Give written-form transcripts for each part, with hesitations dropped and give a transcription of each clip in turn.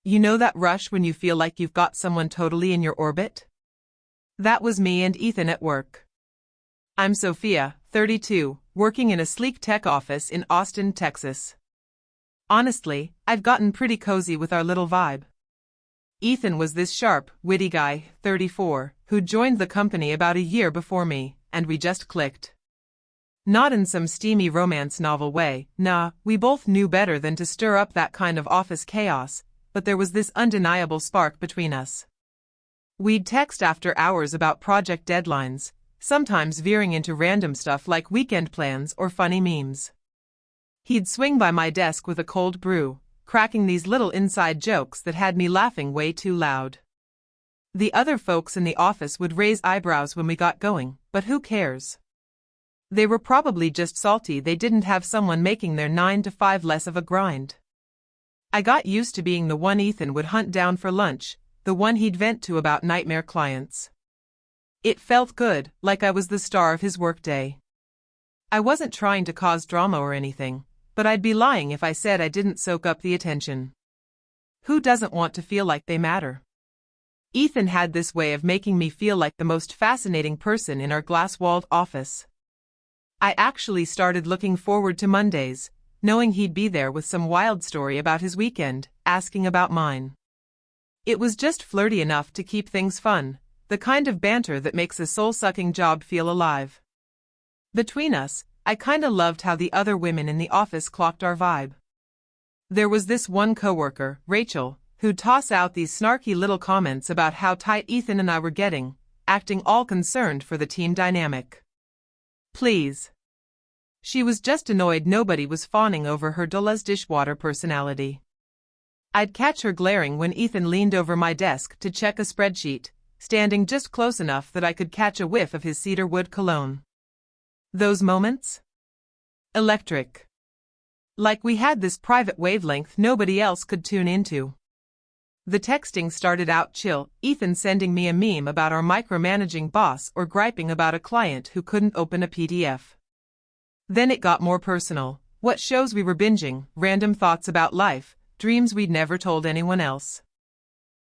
You know that rush when you feel like you've got someone totally in your orbit? That was me and Ethan at work. I'm Sophia, 32, working in a sleek tech office in Austin, Texas. Honestly, I've gotten pretty cozy with our little vibe. Ethan was this sharp, witty guy, 34, who joined the company about a year before me, and we just clicked. Not in some steamy romance novel way, nah, we both knew better than to stir up that kind of office chaos, but there was this undeniable spark between us. We'd text after hours about project deadlines, sometimes veering into random stuff like weekend plans or funny memes. He'd swing by my desk with a cold brew, cracking these little inside jokes that had me laughing way too loud. The other folks in the office would raise eyebrows when we got going, but who cares? They were probably just salty they didn't have someone making their 9 to 5 less of a grind. I got used to being the one Ethan would hunt down for lunch, the one he'd vent to about nightmare clients. It felt good, like I was the star of his workday. I wasn't trying to cause drama or anything, but I'd be lying if I said I didn't soak up the attention. Who doesn't want to feel like they matter? Ethan had this way of making me feel like the most fascinating person in our glass-walled office. I actually started looking forward to Mondays, knowing he'd be there with some wild story about his weekend, asking about mine. It was just flirty enough to keep things fun, the kind of banter that makes a soul-sucking job feel alive. Between us, I kinda loved how the other women in the office clocked our vibe. There was this one coworker, Rachel, who'd toss out these snarky little comments about how tight Ethan and I were getting, acting all concerned for the team dynamic. Please. She was just annoyed nobody was fawning over her dull-as dishwater personality. I'd catch her glaring when Ethan leaned over my desk to check a spreadsheet, standing just close enough that I could catch a whiff of his cedarwood cologne. Those moments? Electric. Like we had this private wavelength nobody else could tune into. The texting started out chill, Ethan sending me a meme about our micromanaging boss or griping about a client who couldn't open a PDF. Then it got more personal, what shows we were binging, random thoughts about life, dreams we'd never told anyone else.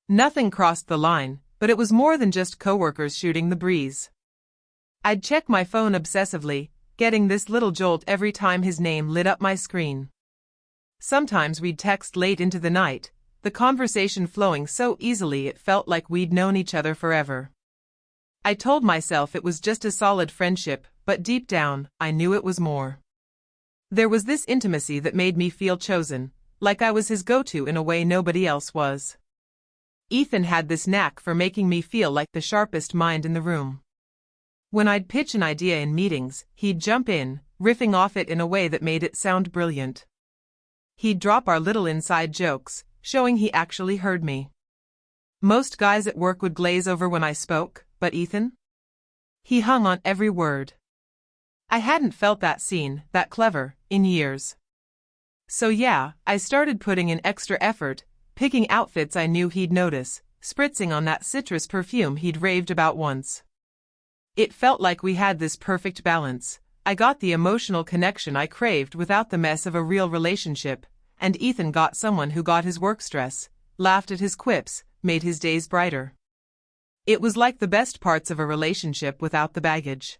Nothing crossed the line, but it was more than just coworkers shooting the breeze. I'd check my phone obsessively, getting this little jolt every time his name lit up my screen. Sometimes we'd text late into the night, the conversation flowing so easily it felt like we'd known each other forever. I told myself it was just a solid friendship, but deep down, I knew it was more. There was this intimacy that made me feel chosen, like I was his go-to in a way nobody else was. Ethan had this knack for making me feel like the sharpest mind in the room. When I'd pitch an idea in meetings, he'd jump in, riffing off it in a way that made it sound brilliant. He'd drop our little inside jokes, showing he actually heard me. Most guys at work would glaze over when I spoke, but Ethan? He hung on every word. I hadn't felt that seen, that clever, in years. So yeah, I started putting in extra effort, picking outfits I knew he'd notice, spritzing on that citrus perfume he'd raved about once. It felt like we had this perfect balance. I got the emotional connection I craved without the mess of a real relationship, and Ethan got someone who got his work stress, laughed at his quips, made his days brighter. It was like the best parts of a relationship without the baggage.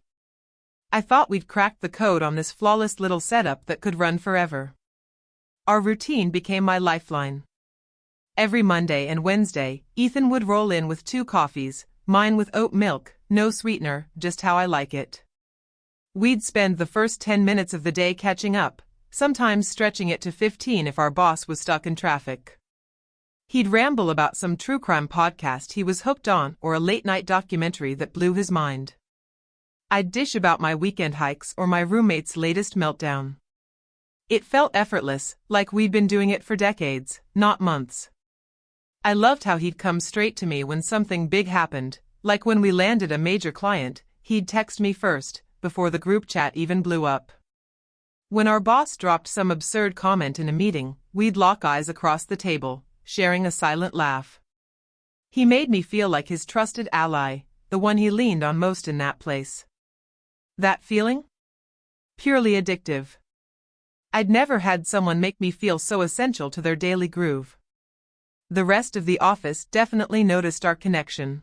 I thought we'd cracked the code on this flawless little setup that could run forever. Our routine became my lifeline. Every Monday and Wednesday, Ethan would roll in with 2 coffees, mine with oat milk, no sweetener, just how I like it. We'd spend the first 10 minutes of the day catching up, sometimes stretching it to 15 if our boss was stuck in traffic. He'd ramble about some true crime podcast he was hooked on or a late-night documentary that blew his mind. I'd dish about my weekend hikes or my roommate's latest meltdown. It felt effortless, like we'd been doing it for decades, not months. I loved how he'd come straight to me when something big happened, like when we landed a major client, he'd text me first, before the group chat even blew up. When our boss dropped some absurd comment in a meeting, we'd lock eyes across the table, sharing a silent laugh. He made me feel like his trusted ally, the one he leaned on most in that place. That feeling? Purely addictive. I'd never had someone make me feel so essential to their daily groove. The rest of the office definitely noticed our connection.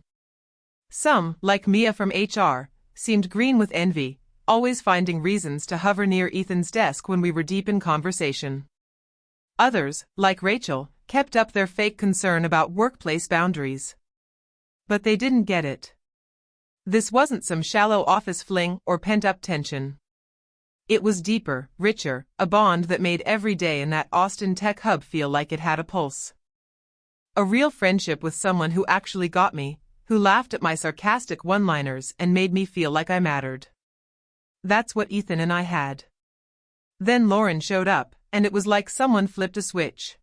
Some, like Mia from HR, seemed green with envy, always finding reasons to hover near Ethan's desk when we were deep in conversation. Others, like Rachel, kept up their fake concern about workplace boundaries. But they didn't get it. This wasn't some shallow office fling or pent-up tension. It was deeper, richer, a bond that made every day in that Austin tech hub feel like it had a pulse. A real friendship with someone who actually got me, who laughed at my sarcastic one-liners and made me feel like I mattered. That's what Ethan and I had. Then Lauren showed up, and it was like someone flipped a switch.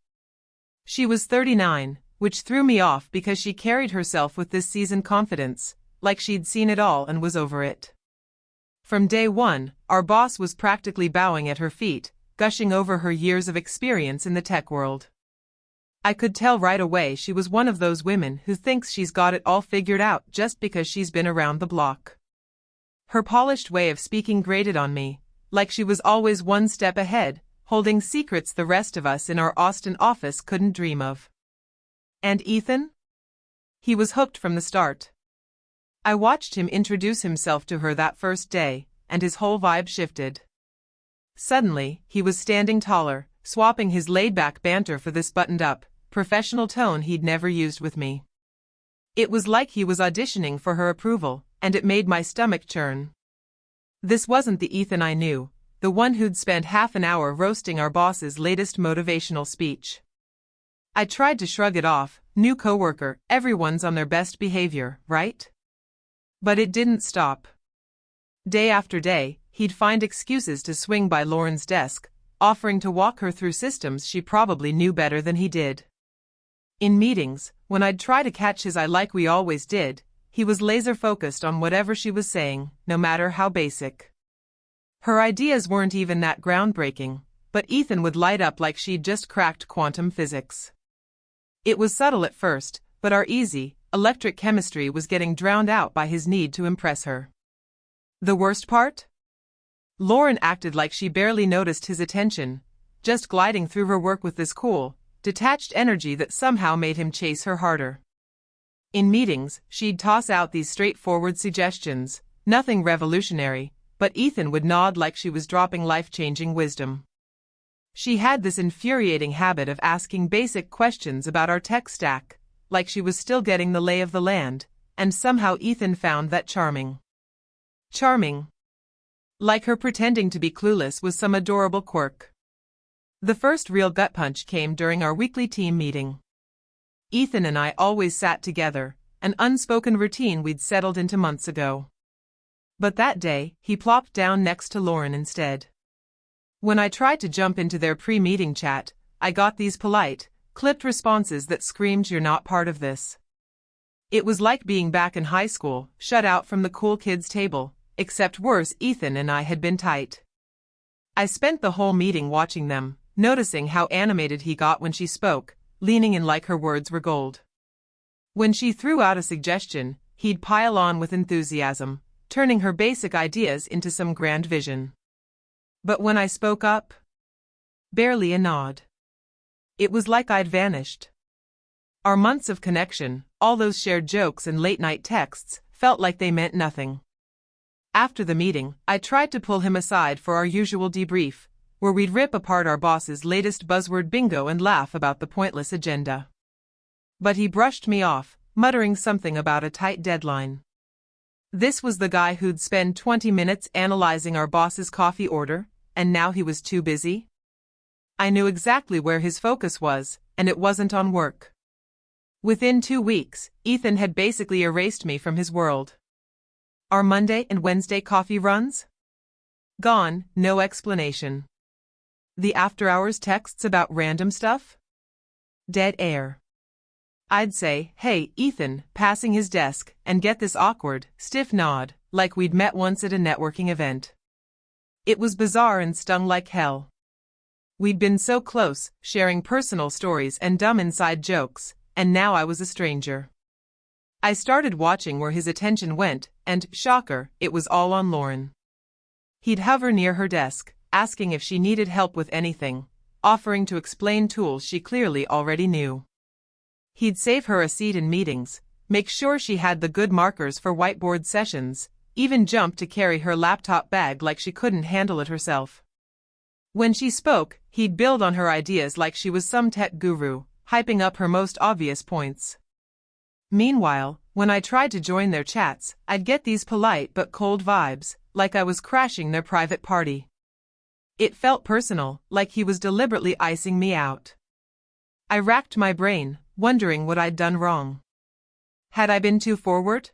She was 39, which threw me off because she carried herself with this seasoned confidence, like she'd seen it all and was over it. From day one, our boss was practically bowing at her feet, gushing over her years of experience in the tech world. I could tell right away she was one of those women who thinks she's got it all figured out just because she's been around the block. Her polished way of speaking grated on me, like she was always one step ahead, holding secrets the rest of us in our Austin office couldn't dream of. And Ethan? He was hooked from the start. I watched him introduce himself to her that first day, and his whole vibe shifted. Suddenly, he was standing taller, swapping his laid-back banter for this buttoned-up, professional tone he'd never used with me. It was like he was auditioning for her approval, and it made my stomach churn. This wasn't the Ethan I knew, the one who'd spent half an hour roasting our boss's latest motivational speech. I tried to shrug it off, new coworker, everyone's on their best behavior, right? But it didn't stop. Day after day, he'd find excuses to swing by Lauren's desk, offering to walk her through systems she probably knew better than he did. In meetings, when I'd try to catch his eye like we always did, he was laser-focused on whatever she was saying, no matter how basic. Her ideas weren't even that groundbreaking, but Ethan would light up like she'd just cracked quantum physics. It was subtle at first, but our easy, electric chemistry was getting drowned out by his need to impress her. The worst part? Lauren acted like she barely noticed his attention, just gliding through her work with this cool, detached energy that somehow made him chase her harder. In meetings, she'd toss out these straightforward suggestions, nothing revolutionary, but Ethan would nod like she was dropping life-changing wisdom. She had this infuriating habit of asking basic questions about our tech stack, like she was still getting the lay of the land, and somehow Ethan found that charming. Charming. Like her pretending to be clueless was some adorable quirk. The first real gut punch came during our weekly team meeting. Ethan and I always sat together, an unspoken routine we'd settled into months ago. But that day, he plopped down next to Lauren instead. When I tried to jump into their pre-meeting chat, I got these polite, clipped responses that screamed, "You're not part of this." It was like being back in high school, shut out from the cool kids' table, except worse, Ethan and I had been tight. I spent the whole meeting watching them, noticing how animated he got when she spoke, leaning in like her words were gold. When she threw out a suggestion, he'd pile on with enthusiasm, turning her basic ideas into some grand vision. But when I spoke up, barely a nod. It was like I'd vanished. Our months of connection, all those shared jokes and late-night texts, felt like they meant nothing. After the meeting, I tried to pull him aside for our usual debrief, where we'd rip apart our boss's latest buzzword bingo and laugh about the pointless agenda. But he brushed me off, muttering something about a tight deadline. This was the guy who'd spend 20 minutes analyzing our boss's coffee order, and now he was too busy? I knew exactly where his focus was, and it wasn't on work. Within 2 weeks, Ethan had basically erased me from his world. Our Monday and Wednesday coffee runs? Gone, no explanation. The after-hours texts about random stuff? Dead air. I'd say, "Hey, Ethan," passing his desk, and get this awkward, stiff nod, like we'd met once at a networking event. It was bizarre and stung like hell. We'd been so close, sharing personal stories and dumb inside jokes, and now I was a stranger. I started watching where his attention went, and, shocker, it was all on Lauren. He'd hover near her desk, asking if she needed help with anything, offering to explain tools she clearly already knew. He'd save her a seat in meetings, make sure she had the good markers for whiteboard sessions, even jump to carry her laptop bag like she couldn't handle it herself. When she spoke, he'd build on her ideas like she was some tech guru, hyping up her most obvious points. Meanwhile, when I tried to join their chats, I'd get these polite but cold vibes, like I was crashing their private party. It felt personal, like he was deliberately icing me out. I racked my brain, wondering what I'd done wrong. Had I been too forward?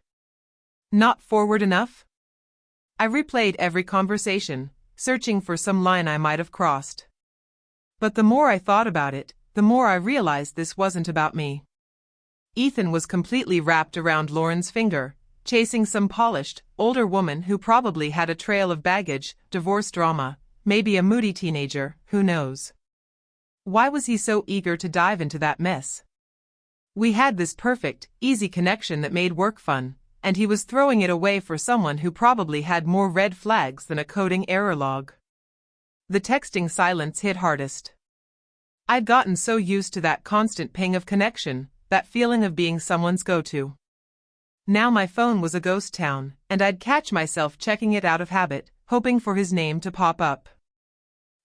Not forward enough? I replayed every conversation, searching for some line I might have crossed. But the more I thought about it, the more I realized this wasn't about me. Ethan was completely wrapped around Lauren's finger, chasing some polished, older woman who probably had a trail of baggage, divorce drama, maybe a moody teenager, who knows. Why was he so eager to dive into that mess? We had this perfect, easy connection that made work fun, and he was throwing it away for someone who probably had more red flags than a coding error log. The texting silence hit hardest. I'd gotten so used to that constant ping of connection, that feeling of being someone's go-to. Now my phone was a ghost town, and I'd catch myself checking it out of habit, hoping for his name to pop up.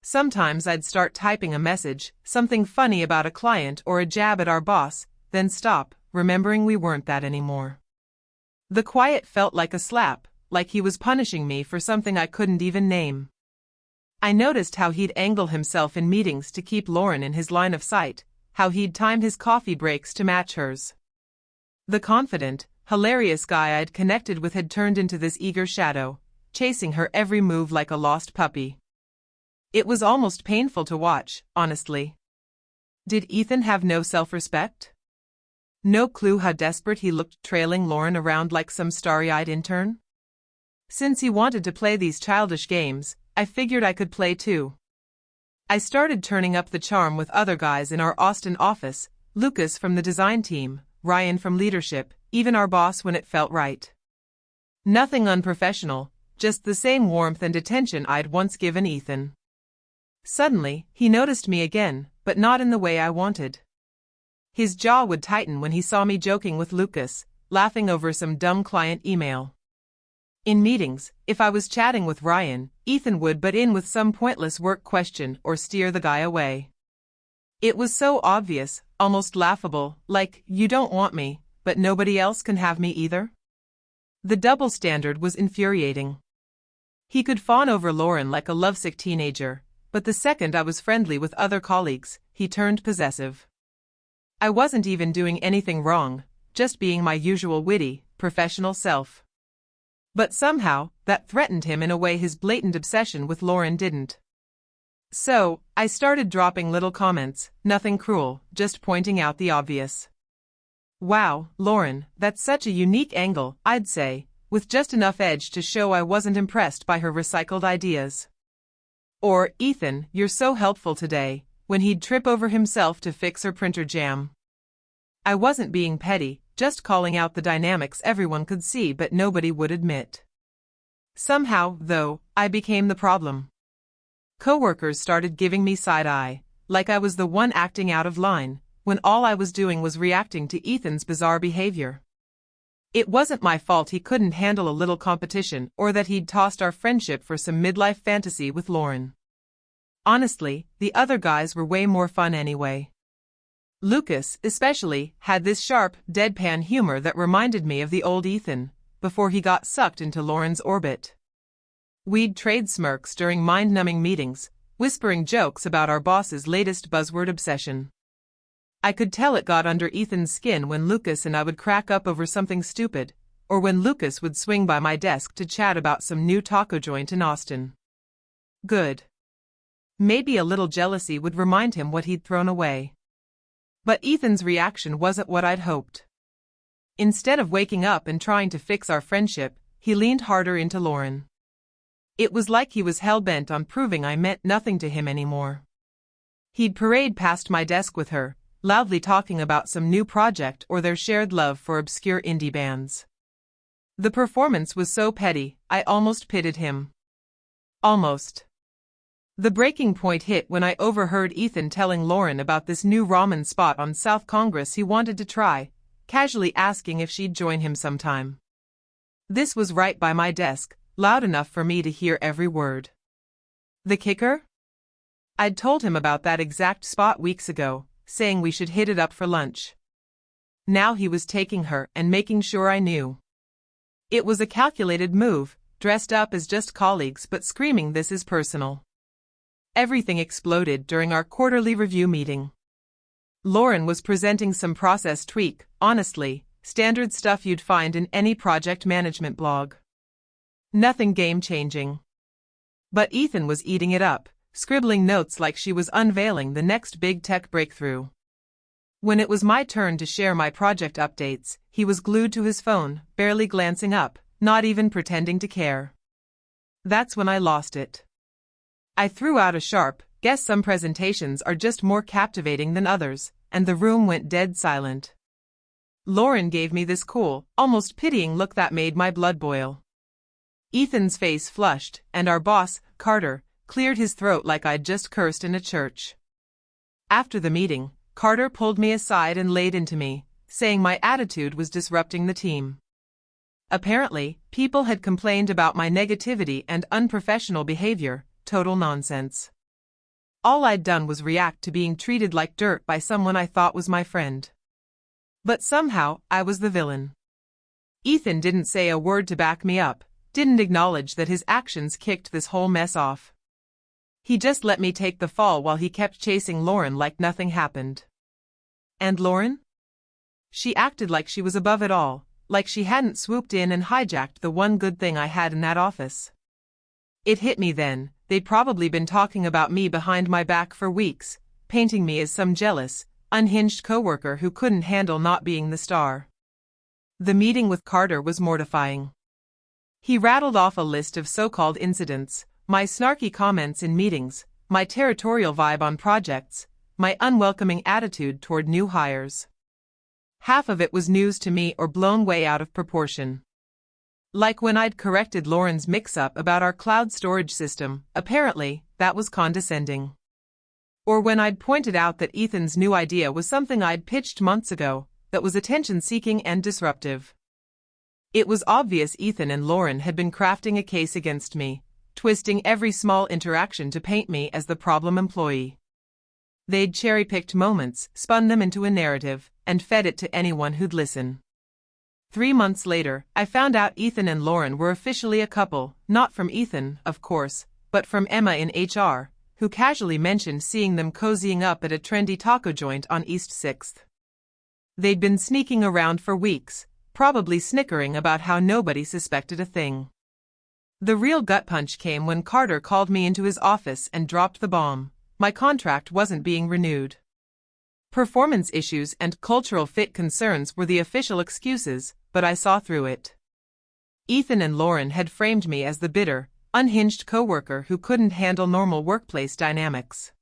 Sometimes I'd start typing a message, something funny about a client or a jab at our boss, then stop, remembering we weren't that anymore. The quiet felt like a slap, like he was punishing me for something I couldn't even name. I noticed how he'd angle himself in meetings to keep Lauren in his line of sight, how he'd time his coffee breaks to match hers. The confident, hilarious guy I'd connected with had turned into this eager shadow, chasing her every move like a lost puppy. It was almost painful to watch, honestly. Did Ethan have no self-respect? No clue how desperate he looked trailing Lauren around like some starry-eyed intern? Since he wanted to play these childish games, I figured I could play too. I started turning up the charm with other guys in our Austin office, Lucas from the design team, Ryan from leadership, even our boss when it felt right. Nothing unprofessional, just the same warmth and attention I'd once given Ethan. Suddenly, he noticed me again, but not in the way I wanted. His jaw would tighten when he saw me joking with Lucas, laughing over some dumb client email. In meetings, if I was chatting with Ryan, Ethan would butt in with some pointless work question or steer the guy away. It was so obvious, almost laughable, like, you don't want me, but nobody else can have me either. The double standard was infuriating. He could fawn over Lauren like a lovesick teenager, but the second I was friendly with other colleagues, he turned possessive. I wasn't even doing anything wrong, just being my usual witty, professional self. But somehow, that threatened him in a way his blatant obsession with Lauren didn't. So, I started dropping little comments, nothing cruel, just pointing out the obvious. Wow, Lauren, that's such a unique angle, I'd say, with just enough edge to show I wasn't impressed by her recycled ideas. Or, Ethan, you're so helpful today, when he'd trip over himself to fix her printer jam. I wasn't being petty, just calling out the dynamics everyone could see but nobody would admit. Somehow, though, I became the problem. Coworkers started giving me side-eye, like I was the one acting out of line, when all I was doing was reacting to Ethan's bizarre behavior. It wasn't my fault he couldn't handle a little competition or that he'd tossed our friendship for some midlife fantasy with Lauren. Honestly, the other guys were way more fun anyway. Lucas, especially, had this sharp, deadpan humor that reminded me of the old Ethan, before he got sucked into Lauren's orbit. We'd trade smirks during mind-numbing meetings, whispering jokes about our boss's latest buzzword obsession. I could tell it got under Ethan's skin when Lucas and I would crack up over something stupid, or when Lucas would swing by my desk to chat about some new taco joint in Austin. Good. Maybe a little jealousy would remind him what he'd thrown away. But Ethan's reaction wasn't what I'd hoped. Instead of waking up and trying to fix our friendship, he leaned harder into Lauren. It was like he was hell-bent on proving I meant nothing to him anymore. He'd parade past my desk with her, loudly talking about some new project or their shared love for obscure indie bands. The performance was so petty, I almost pitied him. Almost. The breaking point hit when I overheard Ethan telling Lauren about this new ramen spot on South Congress he wanted to try, casually asking if she'd join him sometime. This was right by my desk, loud enough for me to hear every word. The kicker? I'd told him about that exact spot weeks ago, saying we should hit it up for lunch. Now he was taking her and making sure I knew. It was a calculated move, dressed up as just colleagues but screaming this is personal. Everything exploded during our quarterly review meeting. Lauren was presenting some process tweak, honestly, standard stuff you'd find in any project management blog. Nothing game-changing. But Ethan was eating it up, scribbling notes like she was unveiling the next big tech breakthrough. When it was my turn to share my project updates, he was glued to his phone, barely glancing up, not even pretending to care. That's when I lost it. I threw out a sharp, guess some presentations are just more captivating than others, and the room went dead silent. Lauren gave me this cool, almost pitying look that made my blood boil. Ethan's face flushed, and our boss, Carter, cleared his throat like I'd just cursed in a church. After the meeting, Carter pulled me aside and laid into me, saying my attitude was disrupting the team. Apparently, people had complained about my negativity and unprofessional behavior. Total nonsense. All I'd done was react to being treated like dirt by someone I thought was my friend. But somehow, I was the villain. Ethan didn't say a word to back me up, didn't acknowledge that his actions kicked this whole mess off. He just let me take the fall while he kept chasing Lauren like nothing happened. And Lauren? She acted like she was above it all, like she hadn't swooped in and hijacked the one good thing I had in that office. It hit me then. They'd probably been talking about me behind my back for weeks, painting me as some jealous, unhinged coworker who couldn't handle not being the star. The meeting with Carter was mortifying. He rattled off a list of so-called incidents, my snarky comments in meetings, my territorial vibe on projects, my unwelcoming attitude toward new hires. Half of it was news to me or blown way out of proportion. Like when I'd corrected Lauren's mix-up about our cloud storage system, apparently, that was condescending. Or when I'd pointed out that Ethan's new idea was something I'd pitched months ago, that was attention-seeking and disruptive. It was obvious Ethan and Lauren had been crafting a case against me, twisting every small interaction to paint me as the problem employee. They'd cherry-picked moments, spun them into a narrative, and fed it to anyone who'd listen. 3 months later, I found out Ethan and Lauren were officially a couple, not from Ethan, of course, but from Emma in HR, who casually mentioned seeing them cozying up at a trendy taco joint on East 6th. They'd been sneaking around for weeks, probably snickering about how nobody suspected a thing. The real gut punch came when Carter called me into his office and dropped the bomb. My contract wasn't being renewed. Performance issues and cultural fit concerns were the official excuses, but I saw through it. Ethan and Lauren had framed me as the bitter, unhinged coworker who couldn't handle normal workplace dynamics.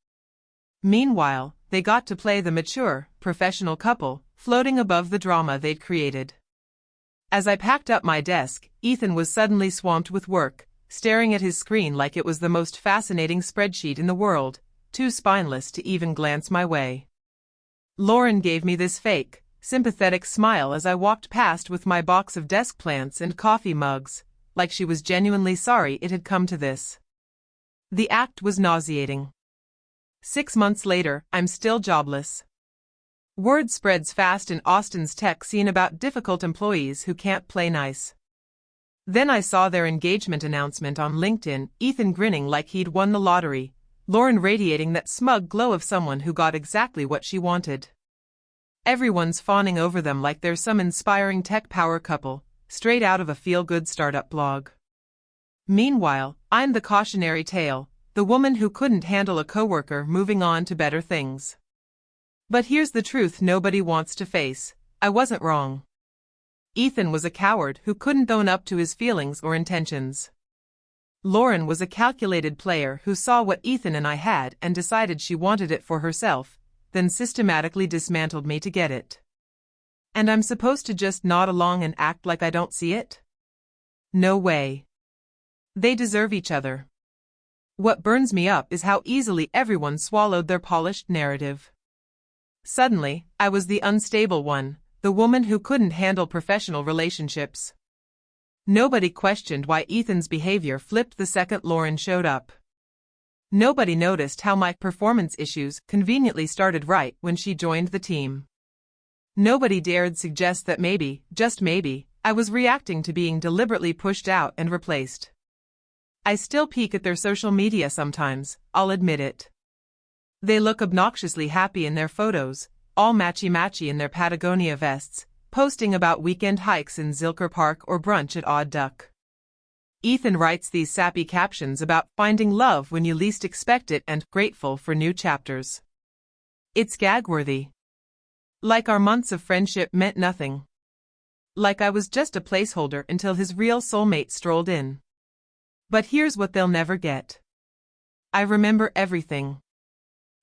Meanwhile, they got to play the mature, professional couple, floating above the drama they'd created. As I packed up my desk, Ethan was suddenly swamped with work, staring at his screen like it was the most fascinating spreadsheet in the world, too spineless to even glance my way. Lauren gave me this fake, sympathetic smile as I walked past with my box of desk plants and coffee mugs, like she was genuinely sorry it had come to this. The act was nauseating. 6 months later, I'm still jobless. Word spreads fast in Austin's tech scene about difficult employees who can't play nice. Then I saw their engagement announcement on LinkedIn, Ethan grinning like he'd won the lottery, Lauren radiating that smug glow of someone who got exactly what she wanted. Everyone's fawning over them like they're some inspiring tech power couple, straight out of a feel-good startup blog. Meanwhile, I'm the cautionary tale, the woman who couldn't handle a coworker moving on to better things. But here's the truth nobody wants to face: I wasn't wrong. Ethan was a coward who couldn't own up to his feelings or intentions. Lauren was a calculated player who saw what Ethan and I had and decided she wanted it for herself, then systematically dismantled me to get it. And I'm supposed to just nod along and act like I don't see it? No way. They deserve each other. What burns me up is how easily everyone swallowed their polished narrative. Suddenly, I was the unstable one, the woman who couldn't handle professional relationships. Nobody questioned why Ethan's behavior flipped the second Lauren showed up. Nobody noticed how my performance issues conveniently started right when she joined the team. Nobody dared suggest that maybe, just maybe, I was reacting to being deliberately pushed out and replaced. I still peek at their social media sometimes, I'll admit it. They look obnoxiously happy in their photos, all matchy-matchy in their Patagonia vests, posting about weekend hikes in Zilker Park or brunch at Odd Duck. Ethan writes these sappy captions about finding love when you least expect it and grateful for new chapters. It's gag-worthy. Like our months of friendship meant nothing. Like I was just a placeholder until his real soulmate strolled in. But here's what they'll never get. I remember everything.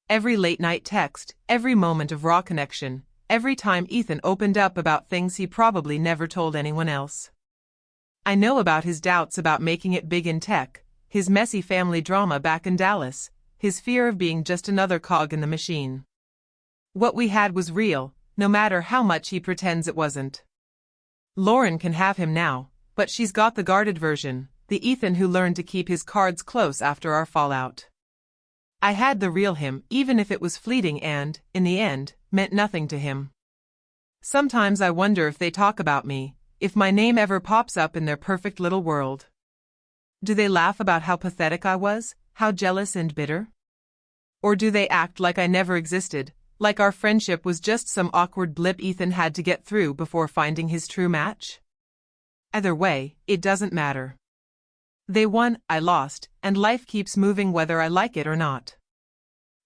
Every late-night text, every moment of raw connection, every time Ethan opened up about things he probably never told anyone else. I know about his doubts about making it big in tech, his messy family drama back in Dallas, his fear of being just another cog in the machine. What we had was real, no matter how much he pretends it wasn't. Lauren can have him now, but she's got the guarded version, the Ethan who learned to keep his cards close after our fallout. I had the real him, even if it was fleeting and, in the end, meant nothing to him. Sometimes I wonder if they talk about me, if my name ever pops up in their perfect little world. Do they laugh about how pathetic I was, how jealous and bitter? Or do they act like I never existed, like our friendship was just some awkward blip Ethan had to get through before finding his true match? Either way, it doesn't matter. They won, I lost, and life keeps moving whether I like it or not.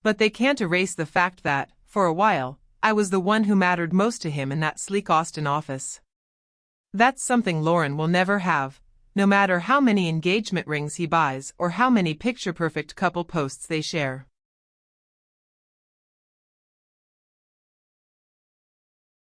But they can't erase the fact that, for a while, I was the one who mattered most to him in that sleek Austin office. That's something Lauren will never have, no matter how many engagement rings he buys or how many picture-perfect couple posts they share.